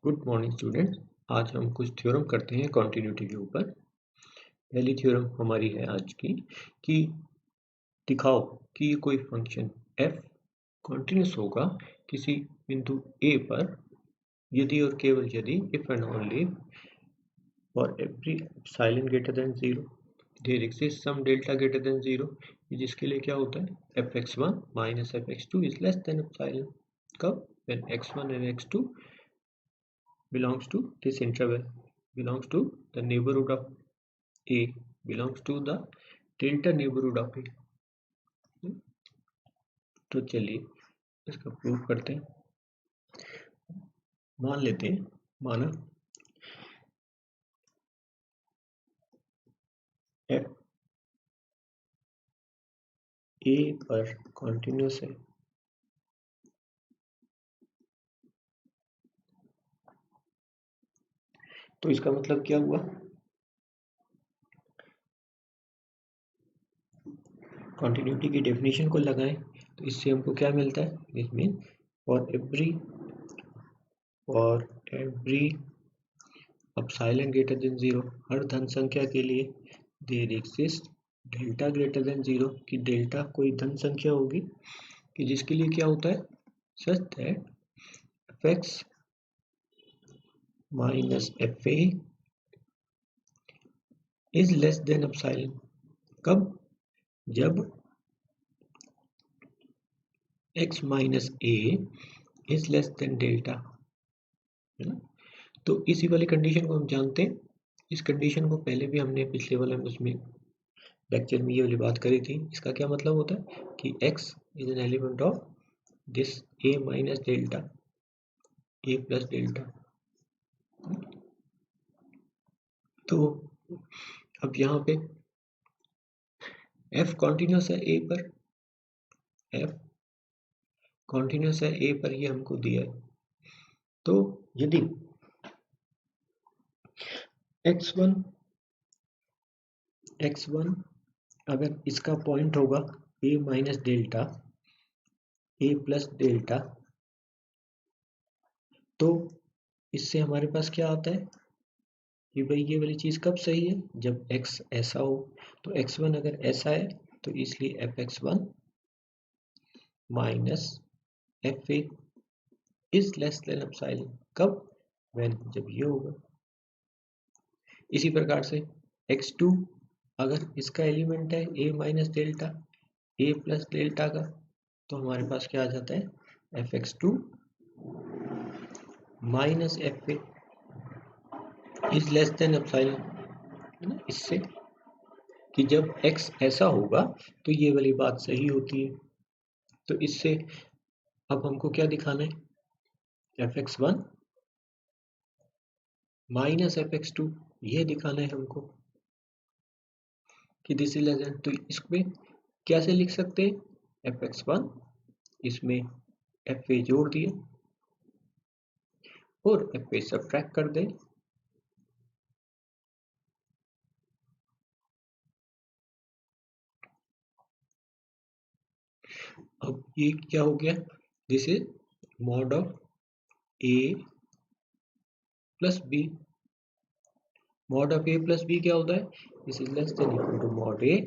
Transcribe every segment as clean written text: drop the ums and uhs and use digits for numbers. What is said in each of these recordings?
Good morning students. आज हम कुछ थ्योरम करते हैं कॉन्टिन्यूटी के ऊपर। पहली थ्योरम हमारी है आज की कि दिखाओ कि कोई फंक्शन f कॉन्टिन्यूस होगा किसी बिंदु a पर यदि और केवल यदि if and only for every epsilon greater than 0 there exists some delta greater than 0, जिसके लिए क्या होता है fx1 minus fx2 is less than epsilon। कब? when x1 and x2 belongs to this interval, belongs to the neighborhood of a, belongs to the delta neighborhood of a। तो चलिए इसका proof करते हैं। मान लेते हैं, माना f a पर कॉन्टिन्यूस है तो इसका मतलब क्या हुआ? कॉन्टिन्यूटी की डेफिनेशन को लगाएं तो इससे हमको क्या मिलता है? It mean for every epsilon greater than 0, हर धन संख्या के लिए there exist delta greater than 0, कि डेल्टा कोई धन संख्या होगी कि जिसके लिए क्या होता है such that fx minus fa is less than epsilon. कब? जब x minus a is less than delta, है ना? तो इसी वाली कंडीशन को हम जानते हैं। इस कंडीशन को पहले भी हमने पिछले वाले में उसमें लेक्चर में ये वाली बात करी थी। इसका क्या मतलब होता है कि x is an element of this a minus delta, a plus delta. तो अब यहाँ पे f कॉन्टिन्यूस है a पर, f कॉन्टिन्यूस है a पर, ये हमको दिया है। तो यदि x1 अगर इसका पॉइंट होगा a minus delta, a plus delta, तो इससे हमारे पास क्या आता है कि भाई ये वाली चीज़ कब सही है? जब x ऐसा हो। तो x1 अगर ऐसा है तो इसलिए fx1 minus fa is less than epsilon. कब? व्हेन, जब ये होगा। इसी प्रकार से x2 अगर इसका एलिमेंट है a minus delta, a plus delta का, तो हमारे पास क्या आ जाता है fx2 minus fa is less than epsilon, है ना? इससे कि जब x ऐसा होगा तो ये वाली बात सही होती है। तो इससे अब हमको क्या दिखाना है? fx1 माइनस fx2, ये दिखाना है हमको कि दिस इज लेस देन। तो इसमें कैसे लिख सकते हैं? fx1 इसमें fa जोड़ दिए और fa सब्ट्रैक्ट कर दें। अब ये क्या हो गया? This is mod of a plus b. Mod of a plus b क्या होता है? This is less than equal to mod a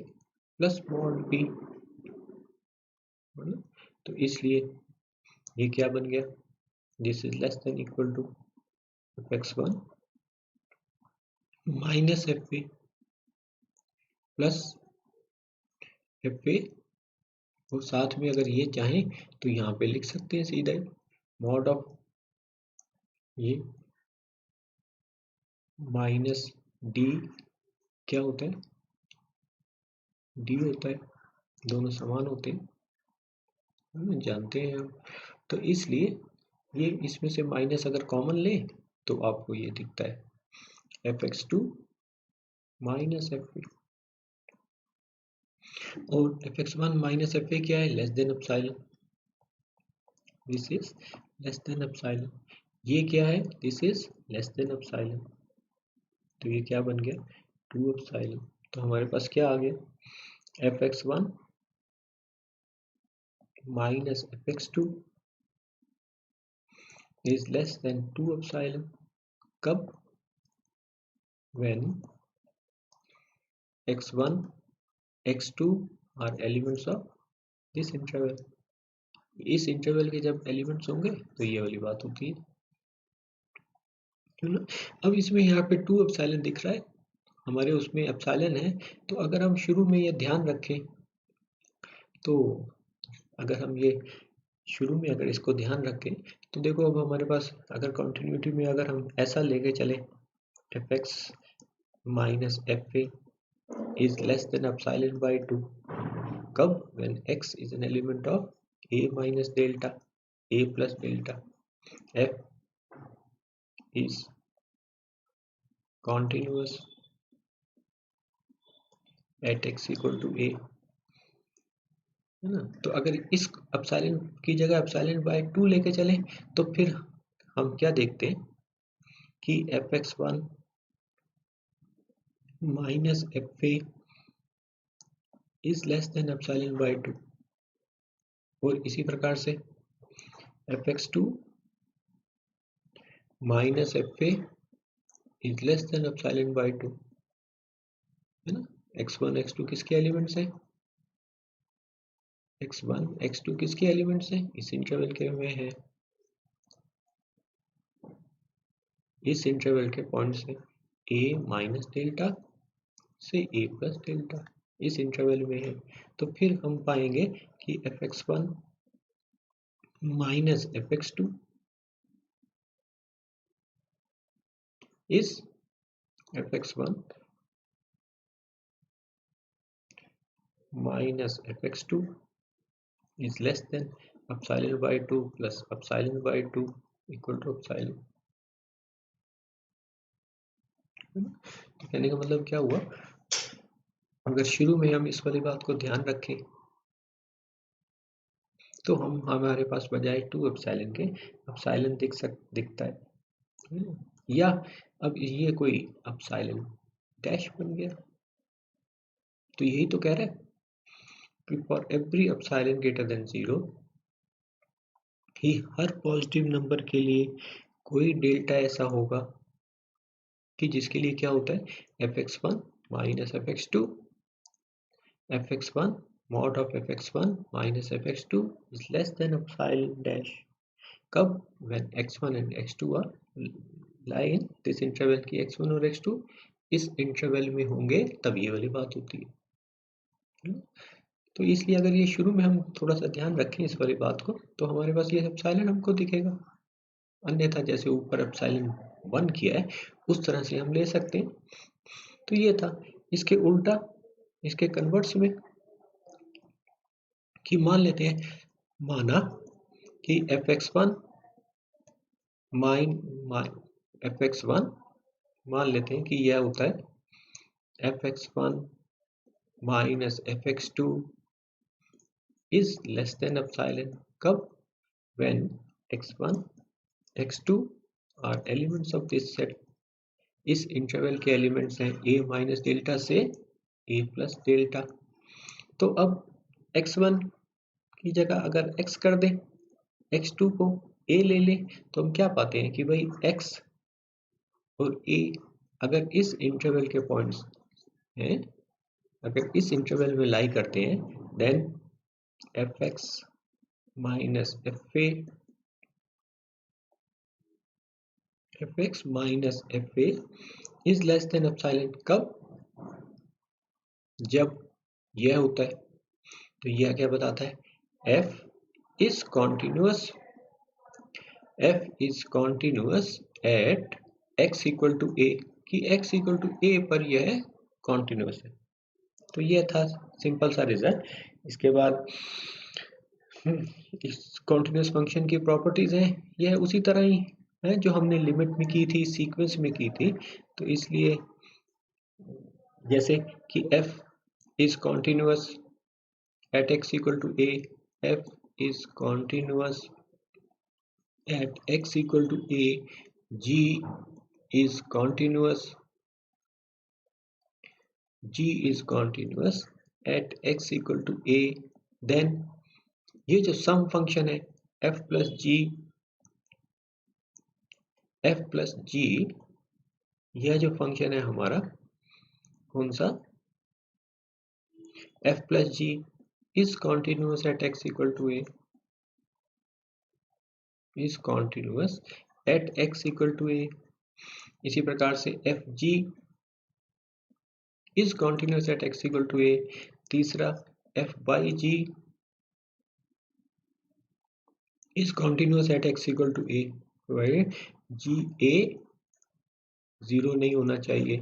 plus mod b। तो इसलिए ये क्या बन गया? This is less than equal to fx1 minus fa plus fa, और साथ में अगर ये चाहें तो यहाँ पे लिख सकते हैं सीधा मॉड ऑफ ये माइनस डी क्या होता है? डी होता है, दोनों समान होते हैं, जानते हैं हम। तो इसलिए ये इसमें से माइनस अगर कॉमन ले तो आपको ये दिखता है fx2 माइनस fa, और fx1 माइनस fa क्या है? Less than epsilon. This is less than epsilon. ये क्या है? This is less than epsilon. तो ये क्या बन गया? 2 एप्सिलॉन। तो हमारे पास क्या आ गया? fx1 minus fx2 is less than 2 epsilon. कब? when x1 x2 are elements of this interval. इस इंटरवल के जब एलिमेंट्स होंगे तो ये वाली बात होती है, क्यों ना। अब इसमें यहाँ पे 2 एप्सिलॉन दिख रहा है, हमारे उसमें एप्सिलॉन है, तो अगर हम शुरू में ये ध्यान रखें, तो अगर हम ये शुरू में अगर इसको ध्यान रखें तो देखो अब हमारे पास अगर कंटिन्यूटी में अगर हम ऐसा लेके चले F x minus f a is less than epsilon by 2, कब? When x is an element of a minus delta a plus delta, f is continuous at x equal to a, है ना। तो अगर इस एप्सिलॉन की जगह epsilon bye 2 लेके चलें तो फिर हम क्या देखते हैं कि fx1 minus f a is less than epsilon bye 2, और इसी प्रकार से fx2 minus f a is less than epsilon bye 2, है ना। x1 x2 किसके एलिमेंट्स हैं? x1 x2 किसके एलिमेंट्स हैं? इस इंटरवल के में है, इस इंटरवल के पॉइंट्स हैं a माइनस डेल्टा से a प्लस डेल्टा, इस इंटरवल में है। तो फिर हम पाएंगे कि fx1 minus fx2 is fx1 minus fx2 is less than epsilon by 2 plus epsilon by 2 equal to epsilon। तो कहने का मतलब क्या हुआ, अगर शुरू में हम इस वाली बात को ध्यान रखें तो हम हमारे पास बजाय 2 एप्सिलॉन के एप्सिलॉन दिखता है, या अब ये कोई एप्सिलॉन डैश बन गया। तो यही तो कह रहा है कि for every epsilon greater than 0 he her positive number के लिए कोई डेल्टा ऐसा होगा कि जिसके लिए क्या होता है fx1 minus fx2, fx1 mod of fx1 minus fx2 is less than epsilon dash, कब? when x1 and x2 are lie in this interval की x1 और x2 इस इंटरवल में होंगे, तब ये वाली बात होती है। तो इसलिए अगर ये शुरू में हम थोड़ा सा ध्यान रखें इस वाली बात को, तो हमारे पास ये एप्सिलॉन हमको दिखेगा, अन्यथा जैसे ऊपर एप्सिलॉन 1 किया है उस तरह से हम ले सकते हैं। तो ये था। इसके उल्टा, इसके कन्वर्ट्स में कि मान लेते हैं, माना कि fx1 मान लेते हैं कि यह होता है fx1 minus fx2 is less than epsilon, कब? when x1 x2 are elements of this set, इस इंटरवल के एलिमेंट्स हैं a माइनस डेल्टा से a प्लस डेल्टा। तो अब x1 की जगह अगर x कर दें, x2 को a ले लें, तो हम क्या पाते हैं कि भाई x और a अगर इस इंटरवल के पॉइंट्स हैं, अगर इस इंटरवल में लाई करते हैं, then fx minus fa fx minus fa is less than epsilon, कब? जब यह होता है। तो यह क्या बताता है? f is continuous at x equal to a, कि x equal to a पर यह continuous है। तो यह था सिंपल सा रिजल्ट। इसके बाद इस continuous फंक्शन की प्रॉपर्टीज हैं, यह उसी तरह ही है जो हमने लिमिट में की थी, सीक्वेंस में की थी। तो इसलिए जैसे कि f is continuous at x equal to a, f is continuous at x equal to a, g is continuous at x equal to a, then ये जो सम फंक्शन है f plus g f plus g, यह जो function है हमारा कौन सा, f plus g is continuous at x equal to a, is continuous at x equal to a। इसी प्रकार से f g is continuous at x equal to a। तीसरा f by g is continuous at x equal to a, provided g a zero नहीं होना चाहिए,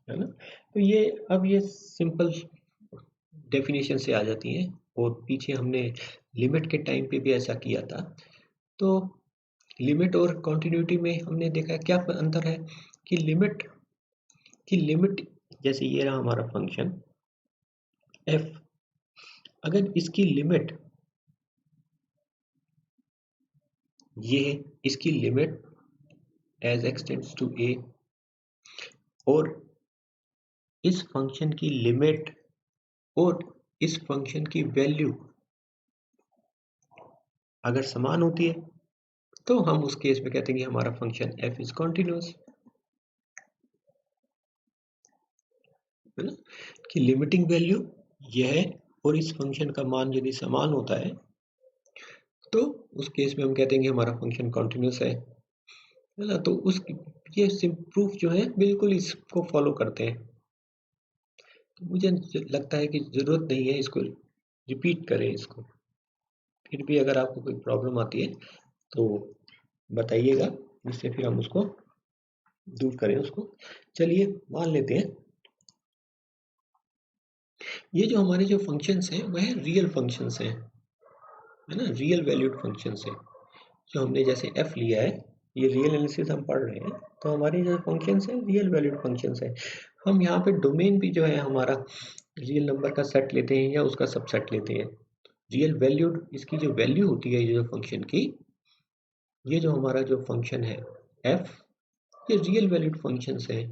है ना। तो ये अब ये सिंपल डेफिनेशन से आ जाती हैं, और पीछे हमने लिमिट के टाइम पे भी ऐसा किया था। तो लिमिट और कॉन्टिन्यूटी में हमने देखा क्या अंतर है कि लिमिट जैसे ये रहा हमारा फंक्शन f, अगर इसकी लिमिट ये है, इसकी limit as x tends to a, और इस फंक्शन की लिमिट और इस फंक्शन की वैल्यू अगर समान होती है तो हम उस केस में कहते हैं कि हमारा फंक्शन f इज कॉन्टिन्यूअस, है ना। कि लिमिटिंग वैल्यू यह है और इस फंक्शन का मान यदि समान होता है तो उस केस में हम कहते हैं कि हमारा फंक्शन कॉन्टिन्यूअस है ना। तो उस ये प्रूफ जो है बिल्कुल इसको फॉलो करते हैं। तो मुझे लगता है कि जरूरत नहीं है इसको रिपीट करें इसको। फिर भी अगर आपको कोई प्रॉब्लम आती है तो बताइएगा, जिससे फिर हम उसको दूर करें उसको। चलिए मान लेते हैं ये जो हमारे जो फंक्शंस हैं वह रियल फंक्शंस हैं, है ना, रियल वैल्यूड फंक्शंस हैं। जो हमने जैसे f लिया है, ये रियल एनालिसिस हम पढ़ रहे हैं, तो हमारे जो फंक्शंस हैं रियल वैल्यूड फंक्शंस हैं। हम यहाँ पे डोमेन भी जो है हमारा रियल नंबर का सेट लेते हैं या उसका सबसेट लेते हैं। रियल वैल्यूड इसकी जो वैल्यू होती है ये जो फंक्शन की, ये जो हमारा जो फंक्शन है f, ये रियल वैल्यूड फंक्शंस है।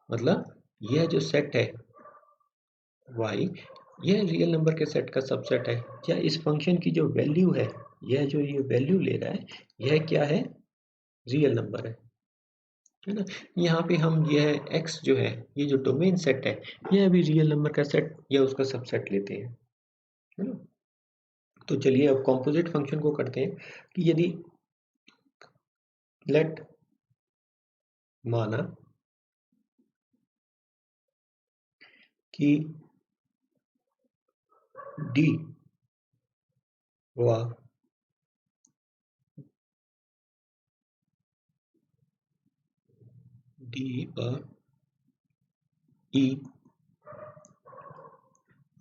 मतलब यह जो सेट है y, यह रियल नंबर के सेट का सबसेट है। या इस फंक्शन की जो वैल्यू है, यह जो ये वैल्यू ले रहा है, यह क्या है, रियल नंबर है ना। यहाँ पे हम यह x जो है, ये जो डोमेन सेट है, यह भी रियल नंबर का सेट या उसका सबसेट लेते हैं, है ना। तो चलिए अब कॉम्पोजिट फंक्शन को करते हैं कि यदि लेट माना कि d हुआ d पर e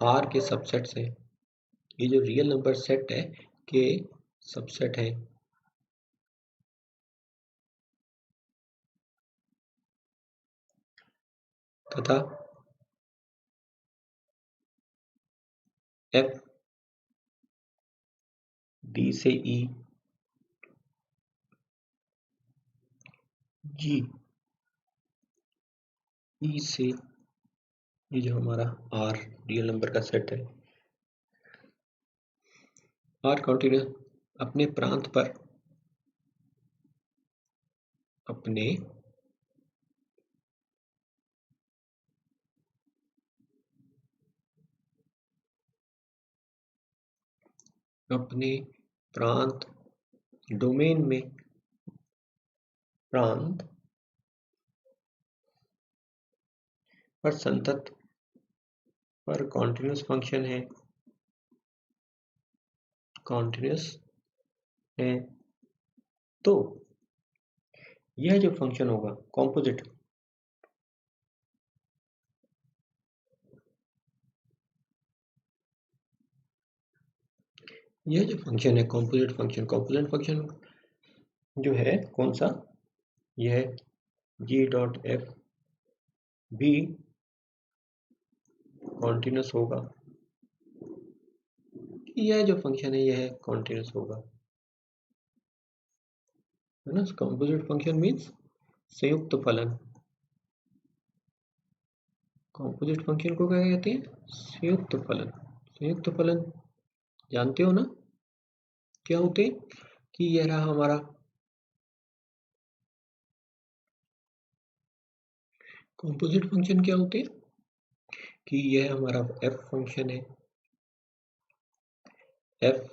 r के सबसेट से, ये जो रियल नंबर सेट है के सबसेट है, तथा f d से e g e से, ये जो हमारा r रियल नंबर का सेट है, r कॉन्टिन्यूअस अपने प्रांत पर, अपने अपने प्रांत डोमेन में, प्रांत पर संतत पर कॉन्टिन्यूअस फंक्शन है, कॉन्टिन्यूअस है, तो यह जो फंक्शन होगा कॉम्पोजिट, यह जो फंक्शन है कॉम्पोजिट फंक्शन जो है कौन सा, यह g डॉट f भी कॉन्टिन्यूअस होगा। यह जो फंक्शन है यह कॉन्टिन्यूअस होगा, है ना। कॉम्पोजिट फंक्शन मीन्स संयुक्त फलन। कॉम्पोजिट फंक्शन को क्या कहते हैं, संयुक्त फलन। संयुक्त फलन जानते हो ना क्या होते हैं, कि यह रहा हमारा कॉम्पोजिट फंक्शन क्या होते हैं कि यह हमारा एफ फंक्शन है। एफ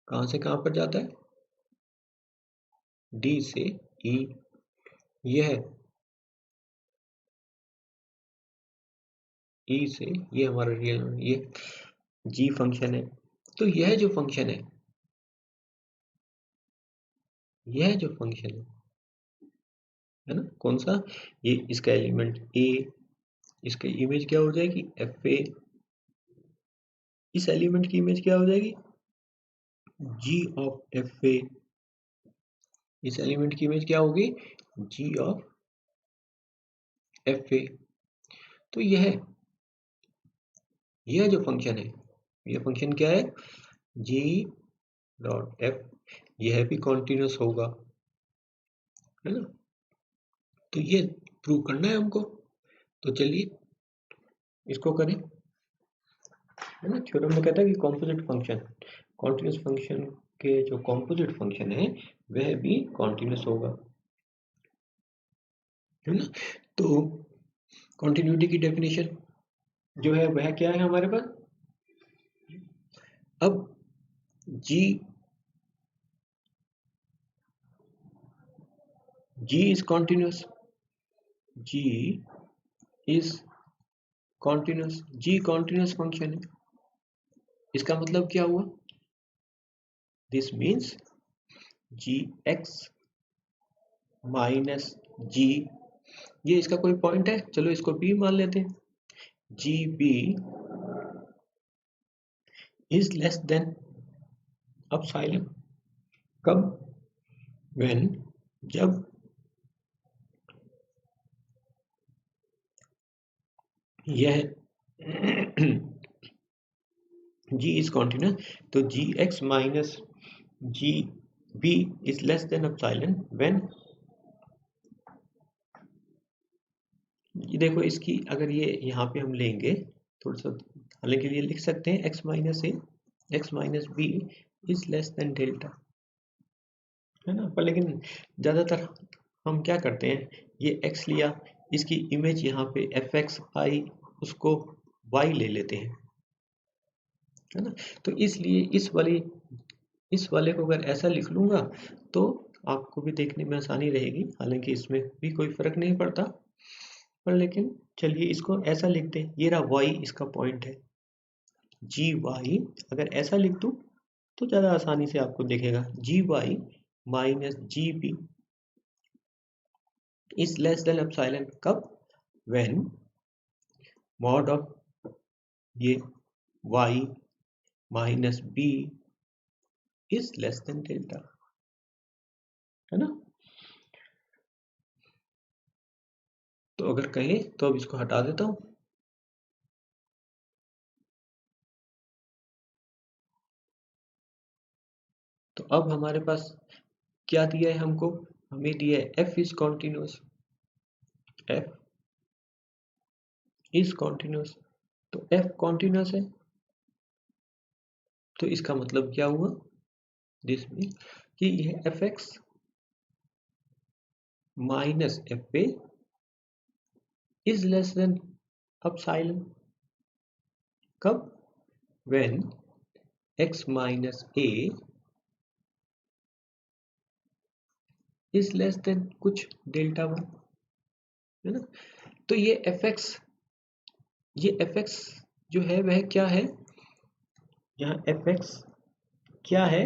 कहाँ से कहाँ पर जाता है, डी से ई। यह ई से ये हमारा रियल, ये जी फंक्शन है। तो यह जो फंक्शन है, यह जो फंक्शन है ना, कौन सा, ये इसका एलिमेंट ए, इसका इमेज क्या हो जाएगी, एफ ए। इस एलिमेंट की इमेज क्या हो जाएगी, जी ऑफ एफ ए। इस एलिमेंट की इमेज क्या होगी, जी ऑफ एफ ए। तो यह जो फंक्शन है, यह फंक्शन क्या है, जी डॉट एफ, यह भी कॉन्टिन्यूस होगा, है ना। तो ये प्रूव करना है हमको, तो चलिए इसको करें, है ना। थ्योरम में कहता है कि कॉम्पोजिट फंक्शन, कॉन्टिन्यूस फंक्शन के जो कॉम्पोजिट फंक्शन है वह भी कॉन्टिन्यूस होगा, है ना। तो कॉन्टिन्यूटी की डेफिनेशन जो है वह क्या है हमारे पास, अब g is continuous, g is continuous, g continuous function है। इसका मतलब क्या हुआ, this means g x minus g, ये इसका कोई पॉइंट है, चलो इसको बी मान लेते हैं, g b is less than epsilon, कब, व्हेन, जब यह जी इज कॉन्टिन्यूस, तो g x minus g b is less than epsilon when, ये देखो इसकी अगर ये यहाँ पे हम लेंगे थोड़ा सा, हालांकि ये लिख सकते हैं x minus a, x minus b is less than delta, है ना। पर लेकिन ज़्यादातर हम क्या करते हैं, ये x लिया, इसकी इमेज यहाँ पे एफ एक्स आई, उसको y ले लेते हैं, है ना। तो इसलिए इस वाले को अगर ऐसा लिख लूँगा तो आपको भी देखने में आसानी रहेगी, हालांकि इसमें भी कोई फर्क नहीं पड़ता, पर लेकिन चलिए इसको ऐसा लिख दें, ये रहा y इसका पॉइंट है, जी वाई अगर ऐसा लिख दूँ तो ज़्यादा आसानी से आपको दिखेगा, g y minus g b is less than epsilon, कब, व्हेन मॉड ऑफ ये y minus b is less than delta, है ना। तो अगर कहें तो अब इसको हटा देता हूं, तो अब हमारे पास क्या दिया है हमको, हमें दिया है f is continuous, f is continuous, तो f कॉन्टिन्यूस है, तो इसका मतलब क्या हुआ, दिस मीन कि यह f x minus f a is less than epsilon, कब, when x minus a is less than कुछ डेल्टा वन, है ना। तो ये एफ एक्स जो है वह क्या है, यहाँ एफ एक्स क्या है,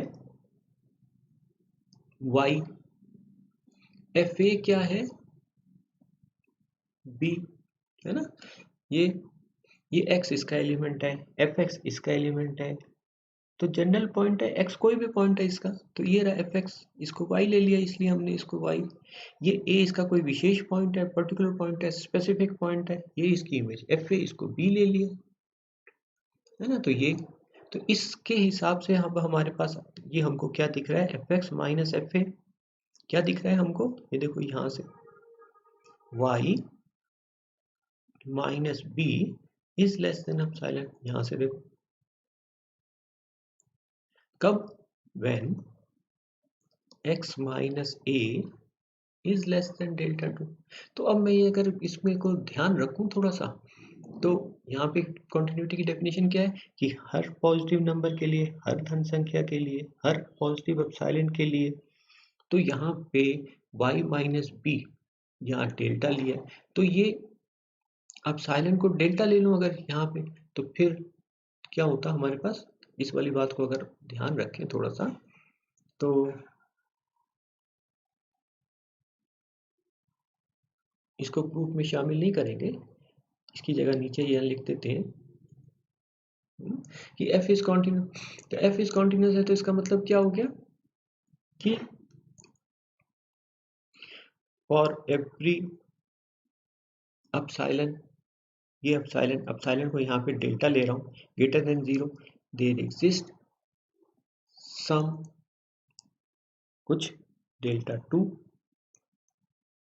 y, एफ ए क्या है, b, है ना। ये x इसका एलिमेंट है, एफ एक्स इसका एलिमेंट है, तो जनरल पॉइंट है x, कोई भी पॉइंट है इसका, तो ये रहा एफ एक्स, इसको y ले लिया इसलिए हमने इसको y, ये a इसका कोई विशेष पॉइंट है, पर्टिकुलर पॉइंट है, स्पेसिफिक पॉइंट है, ये इसकी इमेज एफ ए, इसको b ले लिया, है ना। तो इसके हिसाब से अब हमारे पास ये हमको क्या दिख रहा है, एफ एक्स माइनस एफ ए क्या दिख रहा है हमको, ये देखो यहाँ से y minus b is less than epsilon, यहाँ से देखो कब, when x minus a is less than delta two. तो अब मैं ये अगर इसमें को ध्यान रखूं थोड़ा सा, तो यहाँ पे कॉन्टिन्यूटी की डेफिनेशन क्या है कि हर पॉजिटिव नंबर के लिए, हर धन संख्या के लिए, हर पॉजिटिव एप्सिलॉन के लिए, तो यहाँ पे y माइनस बी यहाँ डेल्टा लिया है, तो ये एप्सिलॉन को डेल्टा ले लूँ अगर यहाँ पे, तो फिर क्या होता हमारे पास, इस वाली बात को अगर ध्यान रखें थोड़ा सा, तो इसको प्रूफ में शामिल नहीं करेंगे, इसकी जगह नीचे यह लिख देते हैं कि f इज कॉन्टिन्यूस। तो f इज कॉन्टिन्यूस है तो इसका मतलब क्या हो गया कि फॉर एवरी एप्सिलॉन, ये एप्सिलॉन को यहाँ पे डेल्टा ले रहा हूँ, greater than 0, there exist some कुछ delta 2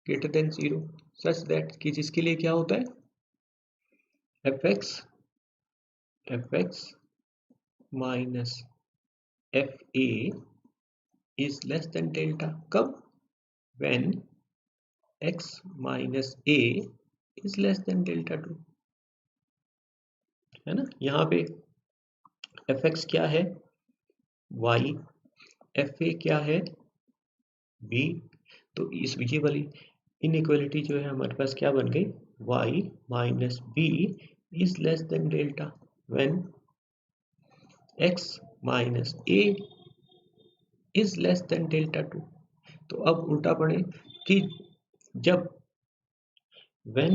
greater than 0 such that कि जिसके लिए क्या होता है fx minus fa is less than delta. कब? when x minus a is less than delta 2, है ना। यहाँ पे fx क्या है y, fa क्या है b, तो इस ये वाली इनइक्वालिटी जो है हमारे पास क्या बन गई, y minus b is less than delta when x minus a is less than delta 2। तो अब उल्टा पढ़े कि जब when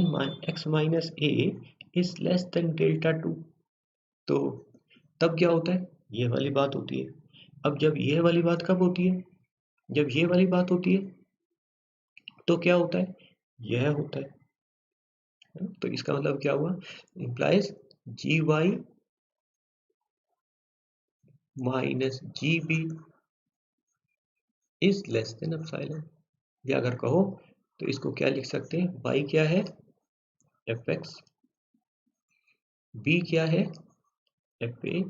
x minus a is less than delta 2, तो तब क्या होता है, ये वाली बात होती है। अब जब ये वाली बात कब होती है, जब ये वाली बात होती है तो क्या होता है, यह होता है। तो इसका मतलब क्या हुआ, implies g y minus g b is less than epsilon, या अगर कहो तो इसको क्या लिख सकते हैं, y क्या है एफ एक्स, बी क्या है f a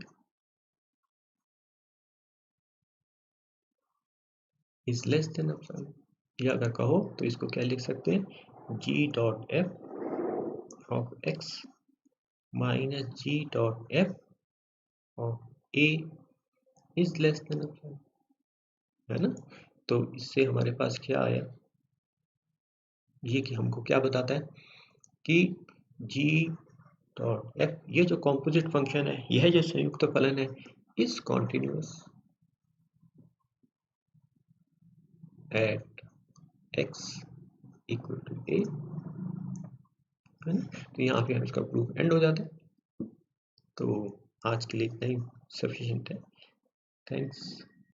is less than epsilon, या अगर कहो तो इसको क्या लिख सकते हैं, g dot f of x minus g dot f of a is less than epsilon, है ना। तो इससे हमारे पास क्या आया, ये कि हमको क्या बताता है कि जी डॉट एफ, ये जो कॉम्पोजिट फंक्शन है, यह जो संयुक्त फलन है, is continuous at x equal to a, है ना। तो यहाँ पे हम इसका प्रूफ एंड हो जाता है। तो आज के लिए इतना ही सफिशिएंट है। थैंक्स।